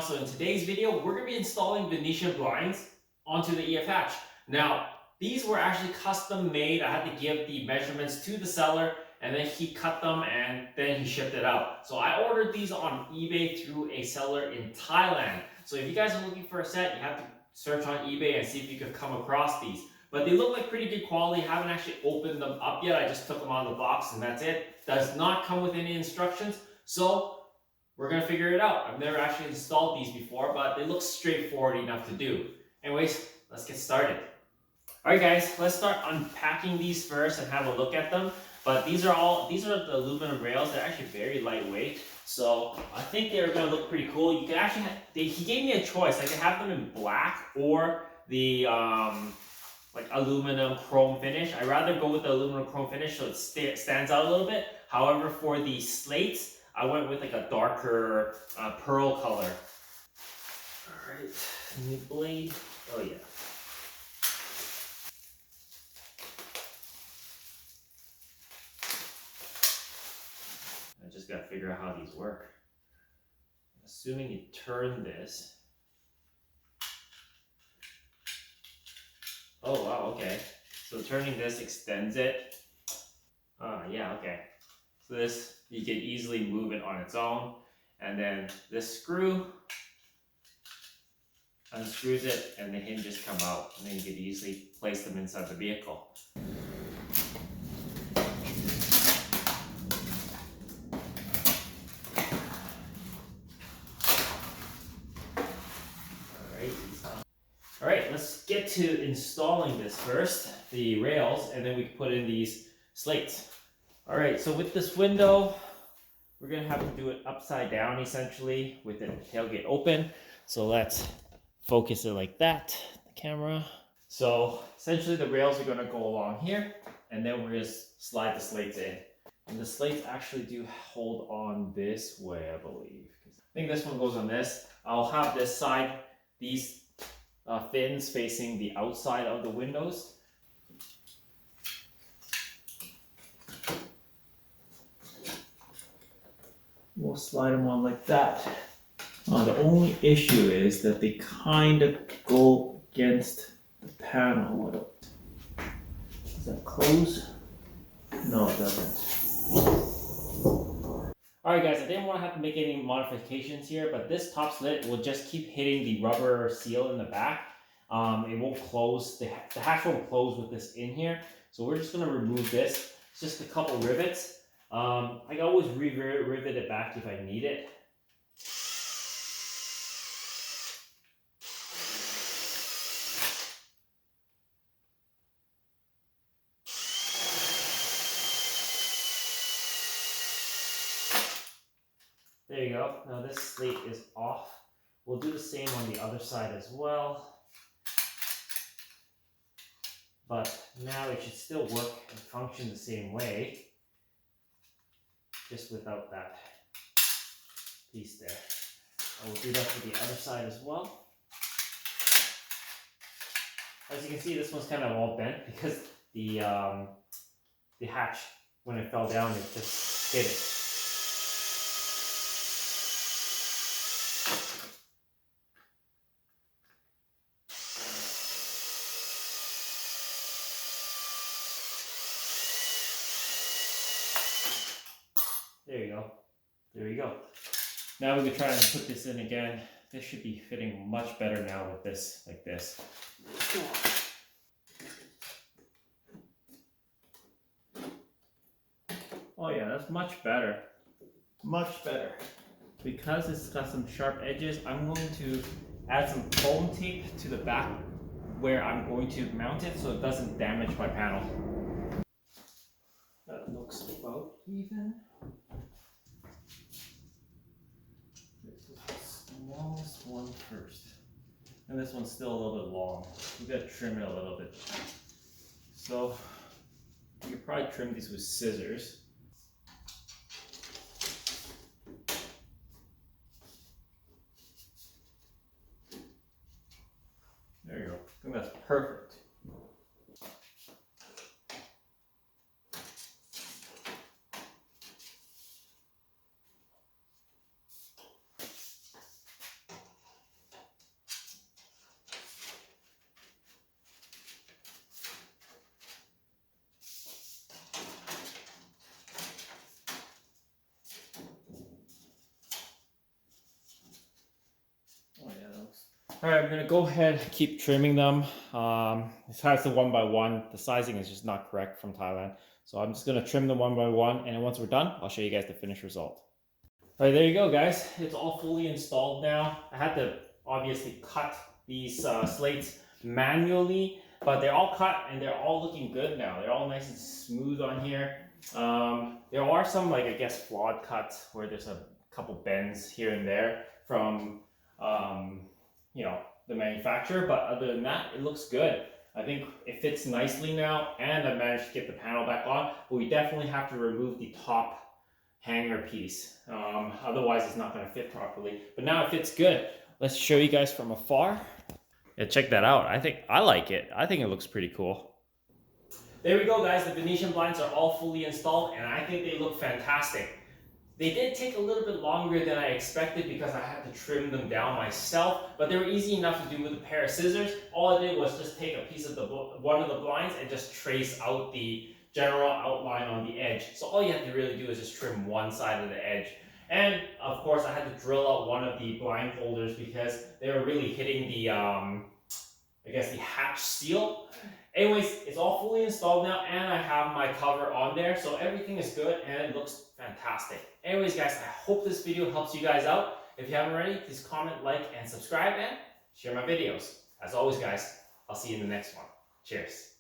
channel. So in today's video, we're going to be installing Venetian blinds onto the EF hatch. Now, these were actually custom made. I had to give the measurements to the seller and then he cut them and then he shipped it out. So I ordered these on eBay through a seller in Thailand. So if you guys are looking for a set, you have to search on eBay and see if you could come across these. But they look like pretty good quality. I haven't actually opened them up yet. I just took them out of the box and that's it. Does not come with any instructions. So we're gonna figure it out. I've never actually installed these before, but they look straightforward enough to do. Anyways, let's get started. All right guys, let's start unpacking these first and have a look at them. But these are the aluminum rails. They're actually very lightweight. So I think they're gonna look pretty cool. You can actually, he gave me a choice. I can have them in black or the like aluminum chrome finish. I'd rather go with the aluminum chrome finish so it stands out a little bit. However, for the slates, I went with like a darker pearl color. All right, new blade. Oh yeah. I just gotta figure out how these work. Assuming you turn this. Oh wow, okay. So turning this extends it. Yeah, okay. So this, you can easily move it on its own. And then this screw unscrews it and the hinges come out. And then you can easily place them inside the vehicle. All right, let's get to installing this first, the rails, and then we can put in these slates. All right, so with this window, we're gonna have to do it upside down essentially with the tailgate open. So let's focus it like that, the camera. So essentially the rails are gonna go along here and then we're gonna slide the slates in. And the slates actually do hold on this way, I believe. I think this one goes on this. I'll have this side, these fins facing the outside of the windows. We'll slide them on like that. The only issue is that they kind of go against the panel. Does that close? No, it doesn't. Alright guys, I didn't want to have to make any modifications here, but this top slit will just keep hitting the rubber seal in the back. It won't close, the hatch won't close with this in here. So we're just going to remove this. It's just a couple rivets. I can always rivet it back if I need it. There you go. Now this slate is off. We'll do the same on the other side as well. But now it should still work and function the same way, just without that piece there. I will do that for the other side as well. As you can see, this one's kind of all bent because the hatch, when it fell down, it just hit it. There you go. There you go. Now we can try and put this in again. This should be fitting much better now with this, like this. Oh yeah, that's much better. Much better. Because it's got some sharp edges, I'm going to add some foam tape to the back where I'm going to mount it so it doesn't damage my panel. That looks about even. This is the smallest one first. And this one's still a little bit long. We gotta trim it a little bit. So you could probably trim these with scissors. There you go. I think that's perfect. All right, I'm gonna go ahead and keep trimming them. This has the 1x1. The sizing is just not correct from Thailand. So I'm just gonna trim them 1x1, and then once we're done, I'll show you guys the finished result. All right, there you go, guys. It's all fully installed now. I had to obviously cut these slates manually, but they're all cut and they're all looking good now. They're all nice and smooth on here. There are some, like, I guess, flawed cuts where there's a couple bends here and there from you know, the manufacturer, but other than that, it looks good. I think it fits nicely now, and I managed to get the panel back on, but we definitely have to remove the top hanger piece. Otherwise, it's not going to fit properly. But now it fits good. Let's show you guys from afar. Yeah, check that out. I like it. I think it looks pretty cool. There we go, guys. The Venetian blinds are all fully installed, and I think they look fantastic. They did take a little bit longer than I expected because I had to trim them down myself, but they were easy enough to do with a pair of scissors. All I did was just take a piece of one of the blinds and just trace out the general outline on the edge. So all you have to really do is just trim one side of the edge. And of course, I had to drill out one of the blind holders because they were really hitting the, I guess, the hatch seal. Anyways, it's all fully installed now, and I have my cover on there, so everything is good and it looks fantastic. Anyways, guys, I hope this video helps you guys out. If you haven't already, please comment, like, and subscribe, and share my videos. As always, guys, I'll see you in the next one. Cheers.